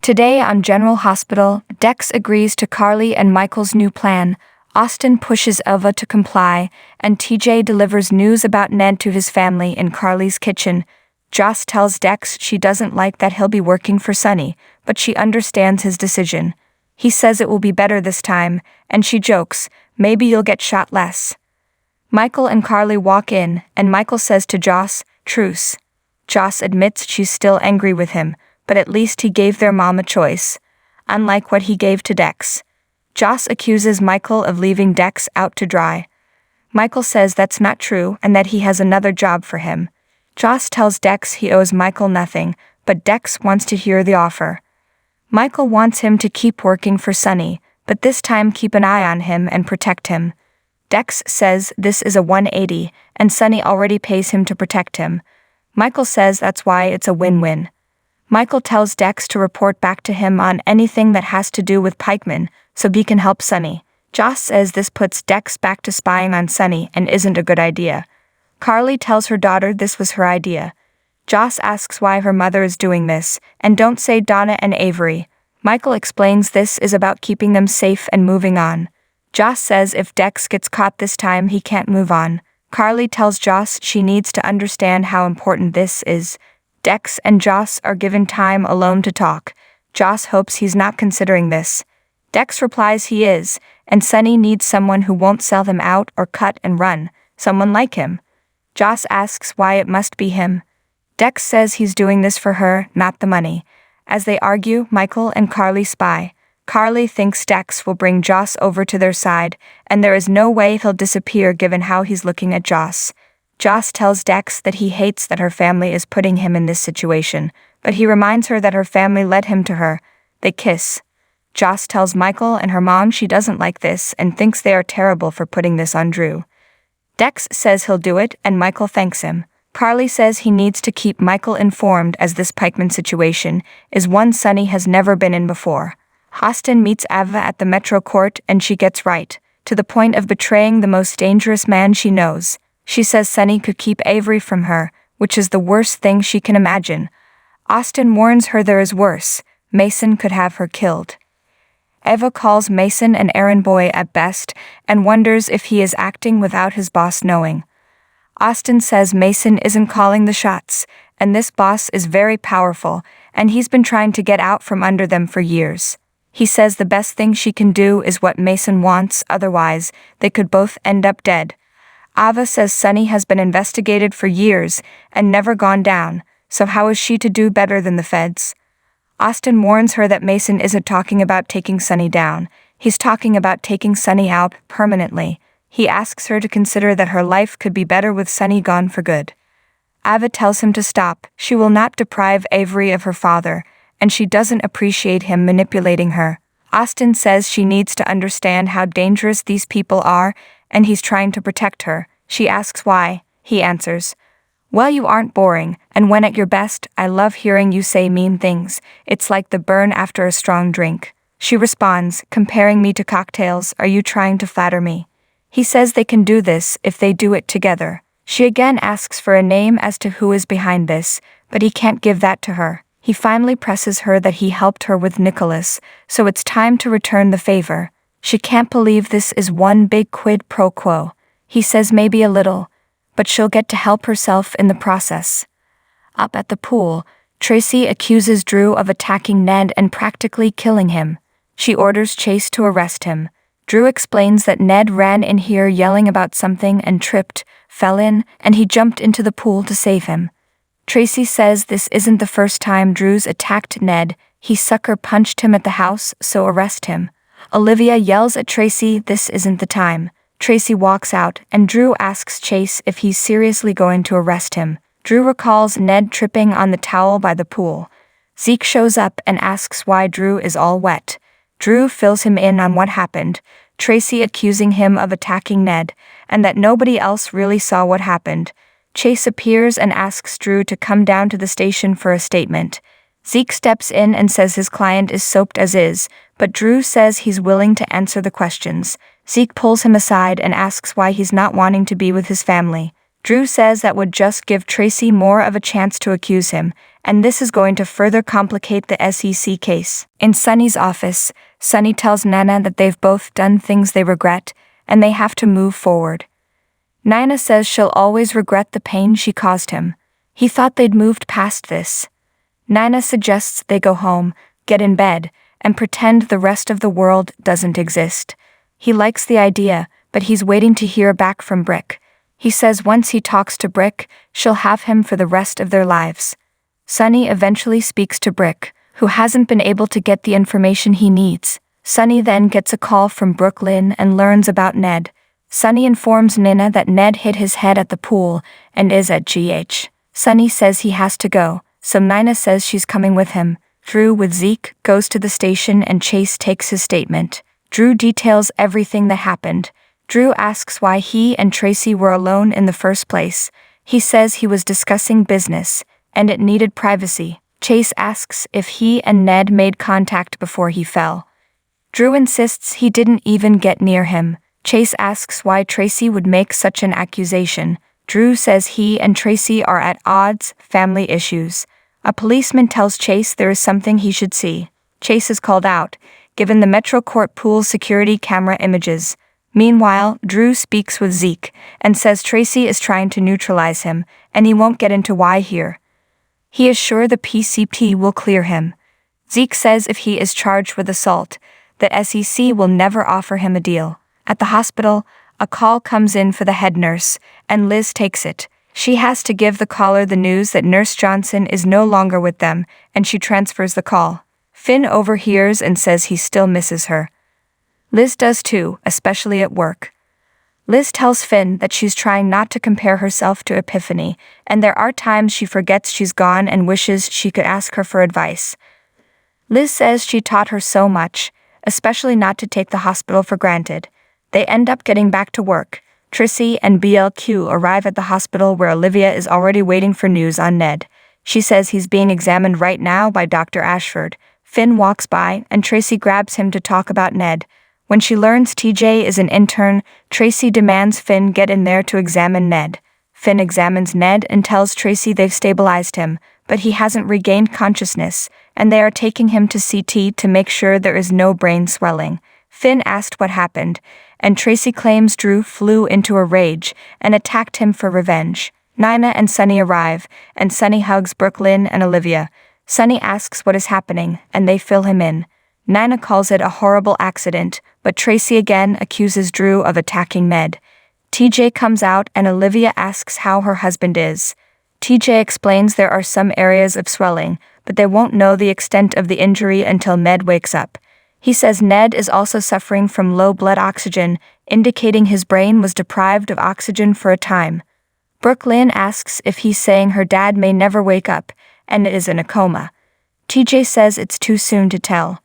Today on General Hospital, Dex agrees to Carly and Michael's new plan. Austin pushes Eva to comply, and TJ delivers news about Ned to his family in Carly's kitchen. Joss tells Dex she doesn't like that he'll be working for Sonny, but she understands his decision. He says it will be better this time, and she jokes, maybe you'll get shot less. Michael and Carly walk in, and Michael says to Joss, truce. Joss admits she's still angry with him, but at least he gave their mom a choice, unlike what he gave to Dex. Joss accuses Michael of leaving Dex out to dry. Michael says that's not true and that he has another job for him. Joss tells Dex he owes Michael nothing, but Dex wants to hear the offer. Michael wants him to keep working for Sonny, but this time keep an eye on him and protect him. Dex says this is a 180, and Sonny already pays him to protect him. Michael says that's why it's a win-win. Michael tells Dex to report back to him on anything that has to do with Pikeman, so he can help Sonny. Joss says this puts Dex back to spying on Sonny and isn't a good idea. Carly tells her daughter this was her idea. Joss asks why her mother is doing this, and don't say Donna and Avery. Michael explains this is about keeping them safe and moving on. Joss says if Dex gets caught this time he can't move on. Carly tells Joss she needs to understand how important this is. Dex and Joss are given time alone to talk. Joss hopes he's not considering this. Dex replies he is, and Sonny needs someone who won't sell him out or cut and run, someone like him. Joss asks why it must be him. Dex says he's doing this for her, not the money. As they argue, Michael and Carly spy. Carly thinks Dex will bring Joss over to their side, and there is no way he'll disappear given how he's looking at Joss. Joss tells Dex that he hates that her family is putting him in this situation, but he reminds her that her family led him to her. They kiss. Joss tells Michael and her mom she doesn't like this and thinks they are terrible for putting this on Drew. Dex says he'll do it, and Michael thanks him. Carly says he needs to keep Michael informed as this Pikeman situation is one Sonny has never been in before. Austin meets Ava at the Metro Court and she gets right, to the point of betraying the most dangerous man she knows. She says Sonny could keep Avery from her, which is the worst thing she can imagine. Austin warns her there is worse. Mason could have her killed. Eva calls Mason an errand boy at best and wonders if he is acting without his boss knowing. Austin says Mason isn't calling the shots, and this boss is very powerful, and he's been trying to get out from under them for years. He says the best thing she can do is what Mason wants, otherwise they could both end up dead. Ava says Sonny has been investigated for years and never gone down, so how is she to do better than the feds? Austin warns her that Mason isn't talking about taking Sonny down, he's talking about taking Sonny out permanently. He asks her to consider that her life could be better with Sonny gone for good. Ava tells him to stop, she will not deprive Avery of her father, and she doesn't appreciate him manipulating her. Austin says she needs to understand how dangerous these people are, and he's trying to protect her. She asks why. He answers, well, you aren't boring, and when at your best, I love hearing you say mean things. It's like the burn after a strong drink. She responds, comparing me to cocktails, are you trying to flatter me? He says they can do this if they do it together. She again asks for a name as to who is behind this, but he can't give that to her. He finally presses her that he helped her with Nicholas, so it's time to return the favor. She can't believe this is one big quid pro quo. He says maybe a little, but she'll get to help herself in the process. Up at the pool, Tracy accuses Drew of attacking Ned and practically killing him. She orders Chase to arrest him. Drew explains that Ned ran in here yelling about something and tripped, fell in, and he jumped into the pool to save him. Tracy says this isn't the first time Drew's attacked Ned, he sucker punched him at the house, so arrest him. Olivia yells at Tracy this isn't the time. Tracy walks out, and Drew asks Chase if he's seriously going to arrest him. Drew recalls Ned tripping on the towel by the pool. Zeke shows up and asks why Drew is all wet. Drew fills him in on what happened, Tracy accusing him of attacking Ned, and that nobody else really saw what happened. Chase appears and asks Drew to come down to the station for a statement. Zeke steps in and says his client is soaked as is, but Drew says he's willing to answer the questions. Zeke pulls him aside and asks why he's not wanting to be with his family. Drew says that would just give Tracy more of a chance to accuse him, and this is going to further complicate the SEC case. In Sunny's office, Sunny tells Nana that they've both done things they regret, and they have to move forward. Nina says she'll always regret the pain she caused him. He thought they'd moved past this. Nina suggests they go home, get in bed, and pretend the rest of the world doesn't exist. He likes the idea, but he's waiting to hear back from Brick. He says once he talks to Brick, she'll have him for the rest of their lives. Sunny eventually speaks to Brick, who hasn't been able to get the information he needs. Sunny then gets a call from Brooklyn and learns about Ned. Sunny informs Nina that Ned hit his head at the pool and is at GH. Sunny says he has to go, so Nina says she's coming with him. Drew with Zeke goes to the station and Chase takes his statement. Drew details everything that happened. Drew asks why he and Tracy were alone in the first place. He says he was discussing business, and it needed privacy. Chase asks if he and Ned made contact before he fell. Drew insists he didn't even get near him. Chase asks why Tracy would make such an accusation. Drew says he and Tracy are at odds, family issues. A policeman tells Chase there is something he should see. Chase is called out, given the Metro Court pool security camera images. Meanwhile, Drew speaks with Zeke and says Tracy is trying to neutralize him, and he won't get into why here. He is sure the PCP will clear him. Zeke says if he is charged with assault, the SEC will never offer him a deal. At the hospital, a call comes in for the head nurse, and Liz takes it. She has to give the caller the news that Nurse Johnson is no longer with them, and she transfers the call. Finn overhears and says he still misses her. Liz does too, especially at work. Liz tells Finn that she's trying not to compare herself to Epiphany, and there are times she forgets she's gone and wishes she could ask her for advice. Liz says she taught her so much, especially not to take the hospital for granted. They end up getting back to work. Trissy and BLQ arrive at the hospital where Olivia is already waiting for news on Ned. She says he's being examined right now by Dr. Ashford. Finn walks by, and Tracy grabs him to talk about Ned. When she learns TJ is an intern, Tracy demands Finn get in there to examine Ned. Finn examines Ned and tells Tracy they've stabilized him, but he hasn't regained consciousness, and they are taking him to CT to make sure there is no brain swelling. Finn asked what happened, and Tracy claims Drew flew into a rage and attacked him for revenge. Nina and Sunny arrive, and Sunny hugs Brooklyn and Olivia. Sunny asks what is happening, and they fill him in. Nina calls it a horrible accident, but Tracy again accuses Drew of attacking Ned. TJ comes out and Olivia asks how her husband is. TJ explains there are some areas of swelling, but they won't know the extent of the injury until Ned wakes up. He says Ned is also suffering from low blood oxygen, indicating his brain was deprived of oxygen for a time. Brooklyn asks if he's saying her dad may never wake up, and is in a coma. TJ says it's too soon to tell.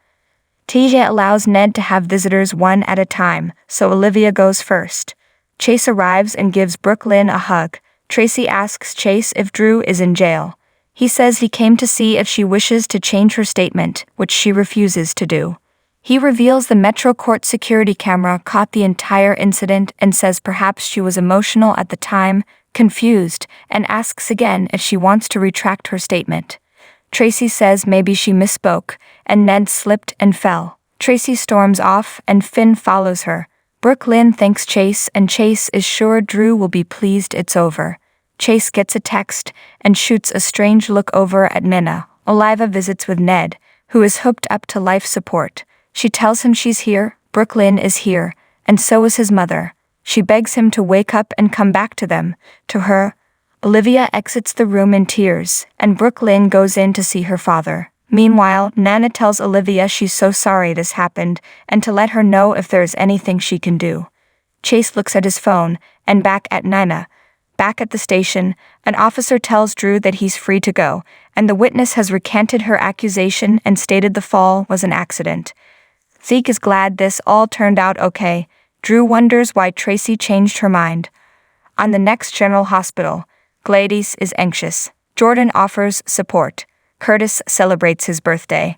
TJ allows Ned to have visitors one at a time, so Olivia goes first. Chase arrives and gives Brooklyn a hug. Tracy asks Chase if Drew is in jail. He says he came to see if she wishes to change her statement, which she refuses to do. He reveals the Metro Court security camera caught the entire incident and says perhaps she was emotional at the time, confused, and asks again if she wants to retract her statement. Tracy says maybe she misspoke, and Ned slipped and fell. Tracy storms off, and Finn follows her. Brooklyn thanks Chase, and Chase is sure Drew will be pleased it's over. Chase gets a text, and shoots a strange look over at Nina. Oliva visits with Ned, who is hooked up to life support. She tells him she's here, Brooklyn is here, and so is his mother. She begs him to wake up and come back to them, to her. Olivia exits the room in tears, and Brooklyn goes in to see her father. Meanwhile, Nana tells Olivia she's so sorry this happened, and to let her know if there is anything she can do. Chase looks at his phone, and back at Nina. Back at the station, an officer tells Drew that he's free to go, and the witness has recanted her accusation and stated the fall was an accident. Zeke is glad this all turned out okay. Drew wonders why Tracy changed her mind. On the next General Hospital, Gladys is anxious. Jordan offers support. Curtis celebrates his birthday.